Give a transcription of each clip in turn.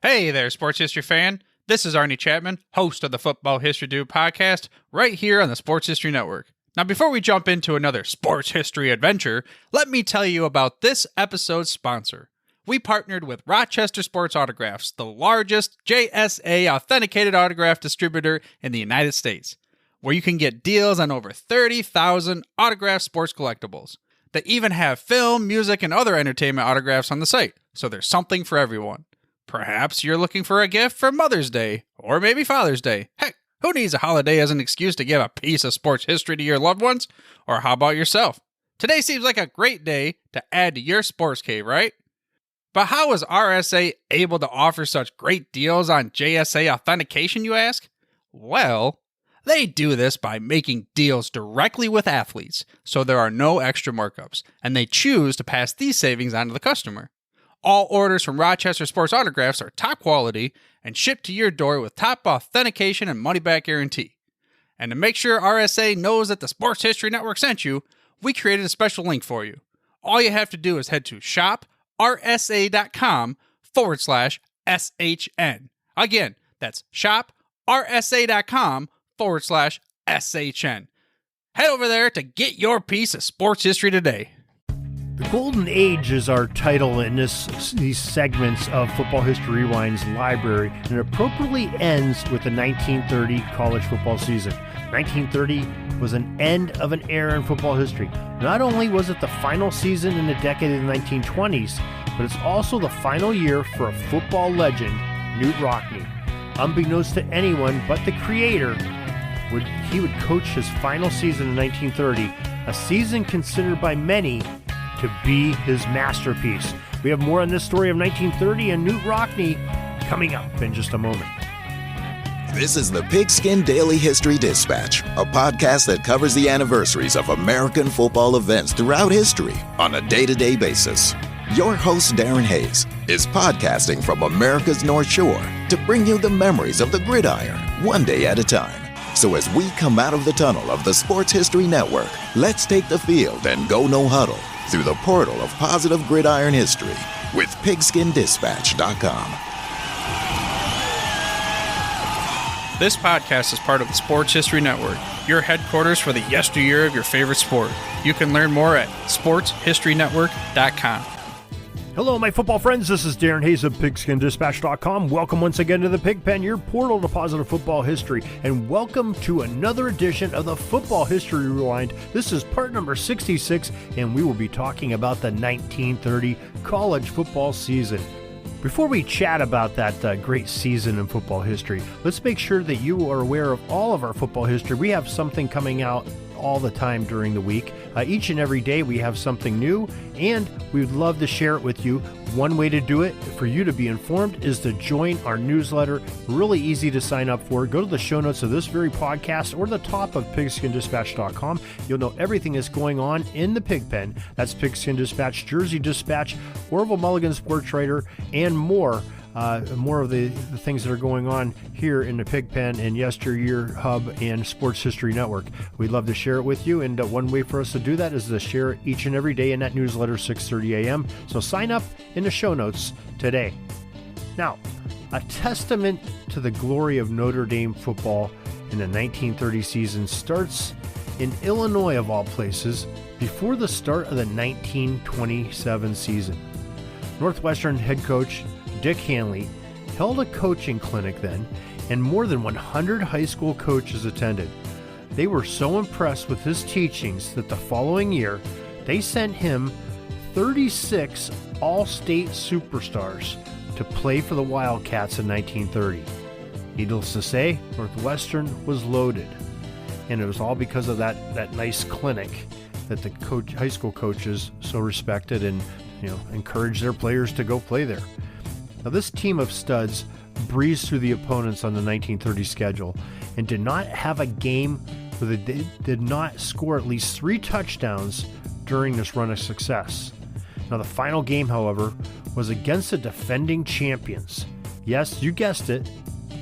Hey there, sports history fan. This is Arnie Chapman, host of the Football History Dude podcast, right here on the Sports History Network. Now, before we jump into another sports history adventure, let me tell you about this episode's sponsor. We partnered with Rochester Sports Autographs, the largest JSA authenticated autograph distributor in the United States, where you can get deals on over 30,000 autographed sports collectibles. They even have film, music, and other entertainment autographs on the site, so there's something for everyone. Perhaps you're looking for a gift for Mother's Day, or maybe Father's Day. Heck, who needs a holiday as an excuse to give a piece of sports history to your loved ones? Or how about yourself? Today seems like a great day to add to your sports cave, right? But how is RSA able to offer such great deals on JSA authentication, you ask? Well, they do this by making deals directly with athletes, so there are no extra markups, and they choose to pass these savings on to the customer. All orders from Rochester Sports Autographs are top quality and shipped to your door with top authentication and money-back guarantee. And to make sure RSA knows that the Sports History Network sent you, we created a special link for you. All you have to do is head to shoprsa.com/SHN. Again, that's shoprsa.com/SHN. Head over there to get your piece of sports history today. The Golden Age is our title in these segments of Football History Rewind's library, and it appropriately ends with the 1930 college football season. 1930 was an end of an era in football history. Not only was it the final season in the decade of the 1920s, but it's also the final year for a football legend, Knute Rockne. Unbeknownst to anyone but the creator, he would coach his final season in 1930, a season considered by many to be his masterpiece. We have more on this story of 1930 and Knute Rockne coming up in just a moment. This is the Pigskin Daily History Dispatch, a podcast that covers the anniversaries of American football events throughout history on a day-to-day basis. Your host, Darren Hayes, is podcasting from America's North Shore to bring you the memories of the gridiron, one day at a time. So as we come out of the tunnel of the Sports History Network, let's take the field and go no huddle through the portal of positive gridiron history with pigskindispatch.com. This podcast is part of the Sports History Network, your headquarters for the yesteryear of your favorite sport. You can learn more at sportshistorynetwork.com. Hello, my football friends. This is Darren Hayes of pigskindispatch.com. Welcome once again to the Pigpen, your portal to positive football history, and welcome to another edition of the Football History Rewind. This is part number 66, and we will be talking about the 1930 college football season. Before we chat about that great season in football history, let's make sure that you are aware of all of our football history. We have something coming out all the time during the week. Each and every day we have something new, and we would love to share it with you. One way to do it for you to be informed is to join our newsletter. Really easy to sign up for. Go to the show notes of this very podcast or the top of pigskindispatch.com. You'll know everything that's going on in the Pigpen. That's Pigskin Dispatch, Jersey Dispatch, Orville Mulligan Sports Writer, and more. More of the things that are going on here in the Pigpen and Yesteryear Hub and Sports History Network. We'd love to share it with you, and one way for us to do that is to share it each and every day in that newsletter, 6:30 a.m. So sign up in the show notes today. Now, a testament to the glory of Notre Dame football in the 1930 season starts in Illinois, of all places, before the start of the 1927 season. Northwestern head coach Dick Hanley held a coaching clinic then, and more than 100 high school coaches attended. They were so impressed with his teachings that the following year, they sent him 36 all-state superstars to play for the Wildcats in 1930. Needless to say, Northwestern was loaded, and it was all because of that nice clinic that the high school coaches so respected and encouraged their players to go play there. Now, this team of studs breezed through the opponents on the 1930 schedule and did not have a game where they did not score at least 3 touchdowns during this run of success. Now, the final game, however, was against the defending champions. Yes, you guessed it,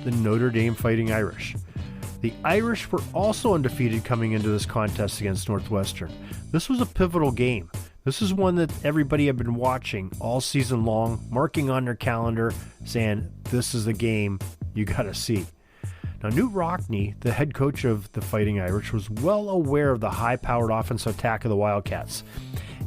the Notre Dame Fighting Irish. The Irish were also undefeated coming into this contest against Northwestern. This was a pivotal game. This is one that everybody had been watching all season long, marking on their calendar, saying, this is the game you got to see. Now, Knute Rockne, the head coach of the Fighting Irish, was well aware of the high-powered offensive attack of the Wildcats.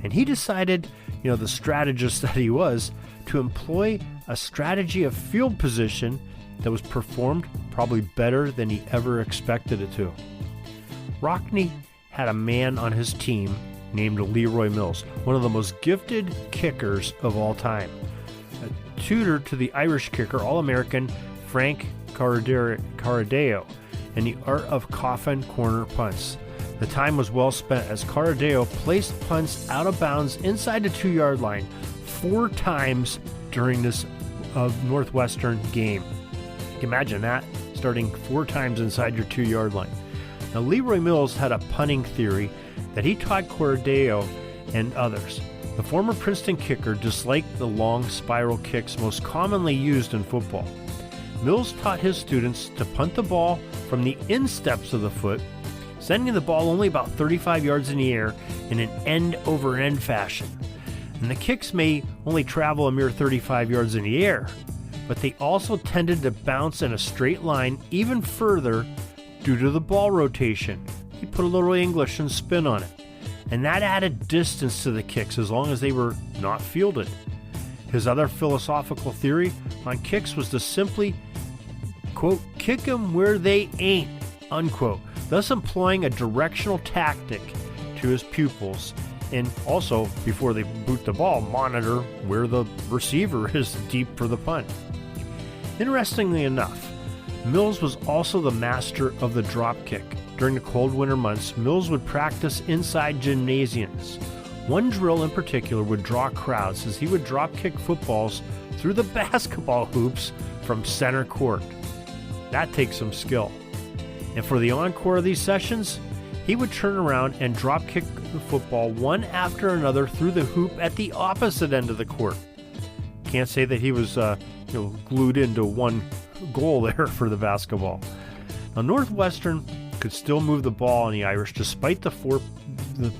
And he decided, the strategist that he was, to employ a strategy of field position that was performed probably better than he ever expected it to. Rockne had a man on his team named Leroy Mills, one of the most gifted kickers of all time. A tutor to the Irish kicker, All-American Frank Caradeo, and the art of coffin corner punts. The time was well spent as Caradeo placed punts out of bounds inside the 2-yard line 4 times during this Northwestern game. Imagine that, starting 4 times inside your 2-yard line. Now, Leroy Mills had a punting theory that he taught Caradeo and others. The former Princeton kicker disliked the long spiral kicks most commonly used in football. Mills taught his students to punt the ball from the insteps of the foot, sending the ball only about 35 yards in the air in an end-over-end fashion. And the kicks may only travel a mere 35 yards in the air, but they also tended to bounce in a straight line even further due to the ball rotation. He put a little English and spin on it, and that added distance to the kicks as long as they were not fielded. His other philosophical theory on kicks was to simply, quote, kick them where they ain't, unquote, thus employing a directional tactic to his pupils, and also, before they boot the ball, monitor where the receiver is deep for the punt. Interestingly enough, Mills was also the master of the drop kick. During the cold winter months, Mills would practice inside gymnasiums. One drill in particular would draw crowds as he would drop kick footballs through the basketball hoops from center court. That takes some skill. And for the encore of these sessions, he would turn around and drop kick the football one after another through the hoop at the opposite end of the court. Can't say that he was glued into one goal there for the basketball. Now, Northwestern could still move the ball on the Irish despite the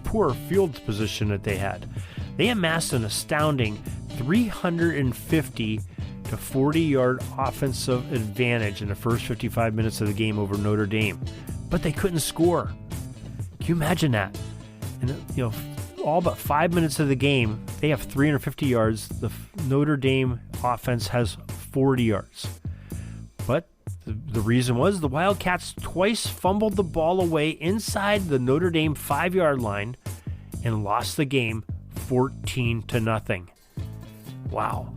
poor field position that they had. They amassed an astounding 350 to 40-yard offensive advantage in the first 55 minutes of the game over Notre Dame, but they couldn't score. Can you imagine that? And all but 5 minutes of the game, they have 350 yards. The Notre Dame offense has 40 yards. But the reason was the Wildcats twice fumbled the ball away inside the Notre Dame 5-yard line and lost the game 14-0. Wow.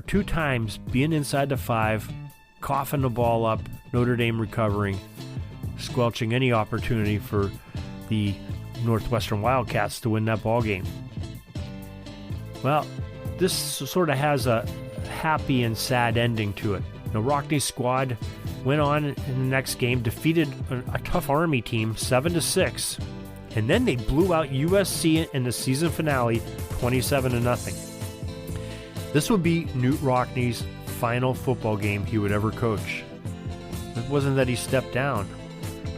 2 times being inside the 5, coughing the ball up, Notre Dame recovering, squelching any opportunity for the Northwestern Wildcats to win that ball game. Well, this sort of has a happy and sad ending to it. Rockne's squad went on in the next game, defeated a tough Army team 7-6, and then they blew out USC in the season finale 27-0. This would be Knute Rockne's final football game he would ever coach. It wasn't that he stepped down,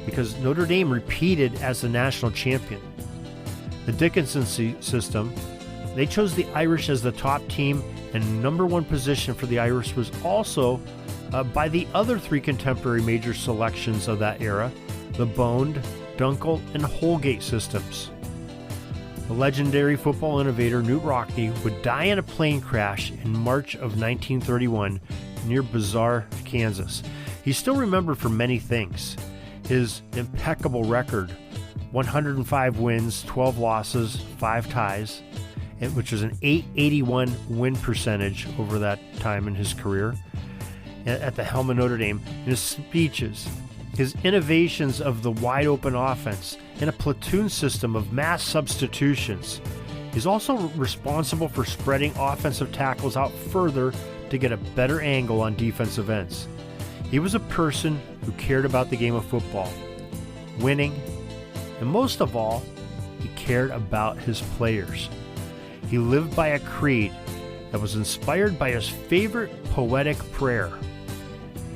because Notre Dame repeated as the national champion. The Dickinson system, they chose the Irish as the top team, and number 1 position for the Irish was also by the other 3 contemporary major selections of that era, the Bond, Dunkel, and Holgate systems. The legendary football innovator Knute Rockne would die in a plane crash in March of 1931 near Bizarre, Kansas. He's still remembered for many things. His impeccable record, 105 wins, 12 losses, 5 ties, which is an 881 win percentage over that time in his career at the helm of Notre Dame. His speeches, his innovations of the wide open offense and a platoon system of mass substitutions. He's also responsible for spreading offensive tackles out further to get a better angle on defensive ends. He was a person who cared about the game of football, winning, and most of all, he cared about his players. He lived by a creed that was inspired by his favorite poetic prayer.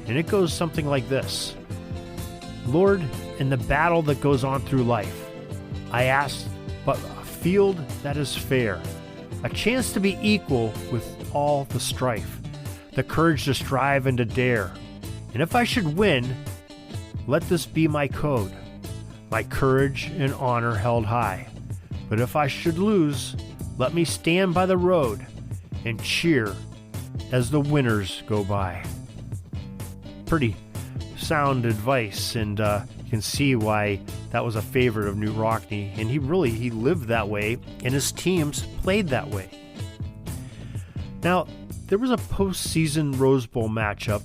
And it goes something like this: Lord, in the battle that goes on through life, I ask but a field that is fair, a chance to be equal with all the strife, the courage to strive and to dare. And if I should win, let this be my code, my courage and honor held high. But if I should lose, let me stand by the road and cheer as the winners go by. Pretty sound advice, and you can see why that was a favorite of Knute Rockne, and he lived that way, and his teams played that way. Now, there was a postseason Rose Bowl matchup,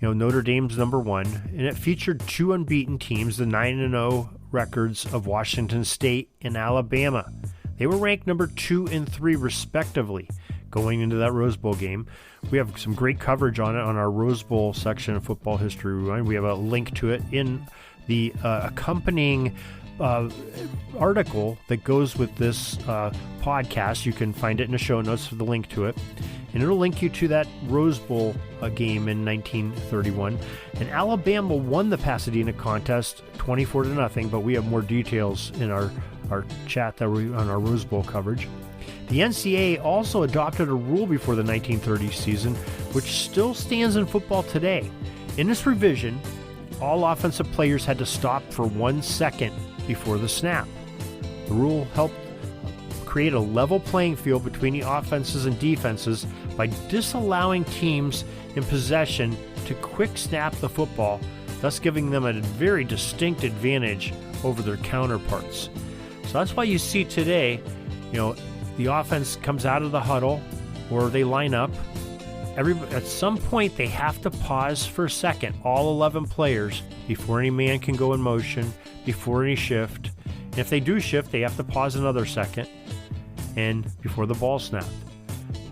Notre Dame's number 1, and it featured 2 unbeaten teams, the 9-0 records of Washington State and Alabama. They were ranked number 2 and 3 respectively going into that Rose Bowl game. We have some great coverage on it on our Rose Bowl section of Football History Rewind. We have a link to it in the accompanying article that goes with this podcast. You can find it in the show notes for the link to it. And it'll link you to that Rose Bowl game in 1931. And Alabama won the Pasadena contest 24-0, but we have more details in our chat that we on our Rose Bowl coverage. The NCAA also adopted a rule before the 1930 season, which still stands in football today. In this revision, all offensive players had to stop for 1 second before the snap. The rule helped create a level playing field between the offenses and defenses by disallowing teams in possession to quick snap the football, thus giving them a very distinct advantage over their counterparts. So that's why you see today, the offense comes out of the huddle or they line up. At some point, they have to pause for a second, all 11 players, before any man can go in motion, before any shift. And if they do shift, they have to pause another second and before the ball snapped.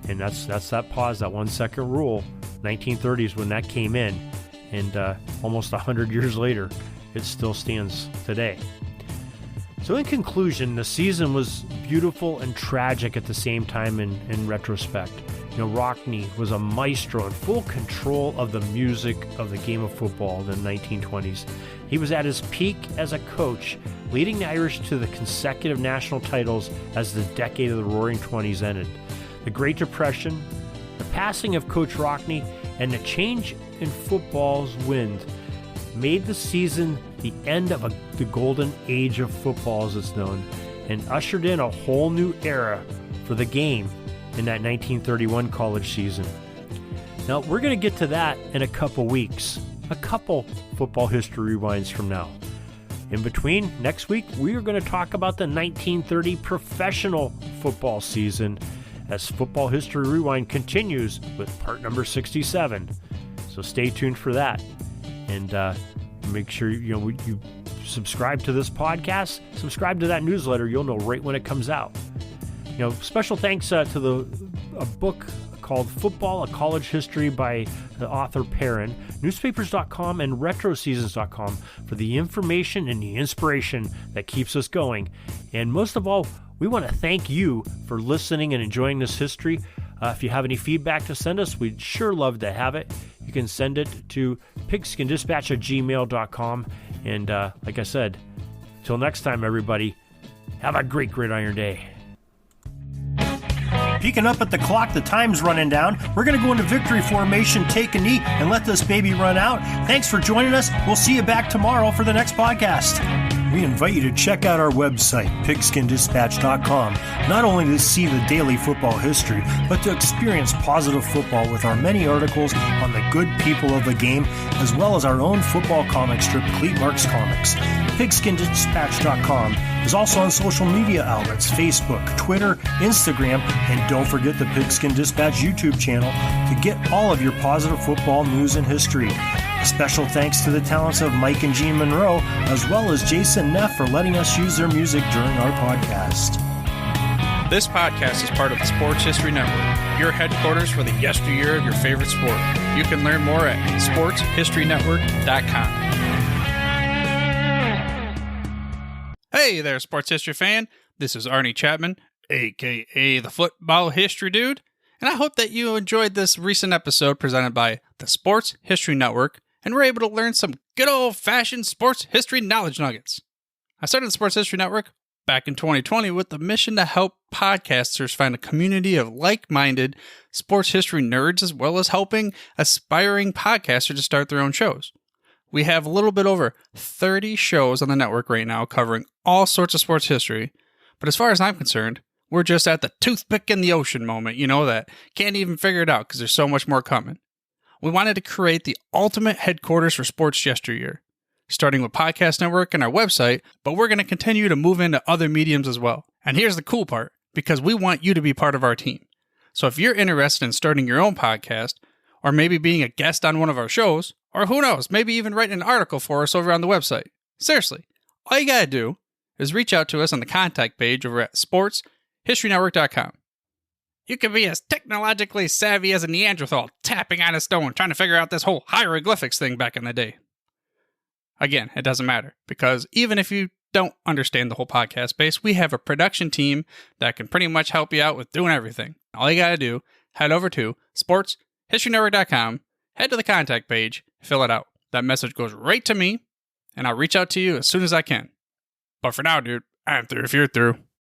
And that's that pause, that 1 second rule. 1930s when that came in, and almost 100 years later, it still stands today. So in conclusion, the season was beautiful and tragic at the same time in retrospect. Rockne was a maestro in full control of the music of the game of football in the 1920s. He was at his peak as a coach, leading the Irish to the consecutive national titles as the decade of the Roaring Twenties ended. The Great Depression, the passing of Coach Rockne, and the change in football's wind made the season the end of the golden age of football, as it's known, and ushered in a whole new era for the game in that 1931 college season. Now, we're going to get to that in a couple weeks, a couple Football History Rewinds from now. In between, next week, we are going to talk about the 1930 professional football season as Football History Rewind continues with part number 67. So stay tuned for that. And make sure you subscribe to this podcast, subscribe to that newsletter. You'll know right when it comes out. Special thanks to a book called Football, A College History by the author Perrin, newspapers.com and retroseasons.com for the information and the inspiration that keeps us going. And most of all, we want to thank you for listening and enjoying this history. If you have any feedback to send us, we'd sure love to have it. You can send it to pigskindispatch@gmail.com. And like I said, till next time, everybody, have a great Gridiron Day. Peeking up at the clock, the time's running down. We're going to go into victory formation, take a knee, and let this baby run out. Thanks for joining us. We'll see you back tomorrow for the next podcast. We invite you to check out our website, pigskindispatch.com, not only to see the daily football history, but to experience positive football with our many articles on the good people of the game, as well as our own football comic strip, Cleat Marks Comics. Pigskindispatch.com is also on social media outlets, Facebook, Twitter, Instagram, and don't forget the Pigskin Dispatch YouTube channel to get all of your positive football news and history. A special thanks to the talents of Mike and Jean Monroe, as well as Jason Neff for letting us use their music during our podcast. This podcast is part of the Sports History Network, your headquarters for the yesteryear of your favorite sport. You can learn more at sportshistorynetwork.com. Hey there, sports history fan. This is Arnie Chapman, a.k.a. the Football History Dude, and I hope that you enjoyed this recent episode presented by the Sports History Network and were able to learn some good old-fashioned sports history knowledge nuggets. I started the Sports History Network back in 2020 with the mission to help podcasters find a community of like-minded sports history nerds, as well as helping aspiring podcasters to start their own shows. We have a little bit over 30 shows on the network right now covering all sorts of sports history, but as far as I'm concerned, we're just at the toothpick in the ocean moment, that can't even figure it out because there's so much more coming. We wanted to create the ultimate headquarters for sports yesteryear, starting with Podcast Network and our website, but we're going to continue to move into other mediums as well. And here's the cool part, because we want you to be part of our team. So if you're interested in starting your own podcast, or maybe being a guest on one of our shows, or who knows, maybe even writing an article for us over on the website, seriously, all you got to do is reach out to us on the contact page over at sportshistorynetwork.com. You can be as technologically savvy as a Neanderthal tapping on a stone trying to figure out this whole hieroglyphics thing back in the day. Again, it doesn't matter, because even if you don't understand the whole podcast space, we have a production team that can pretty much help you out with doing everything. All you got to do, head over to sportshistorynetwork.com, head to the contact page, fill it out. That message goes right to me, and I'll reach out to you as soon as I can. But for now, dude, I'm through if you're through.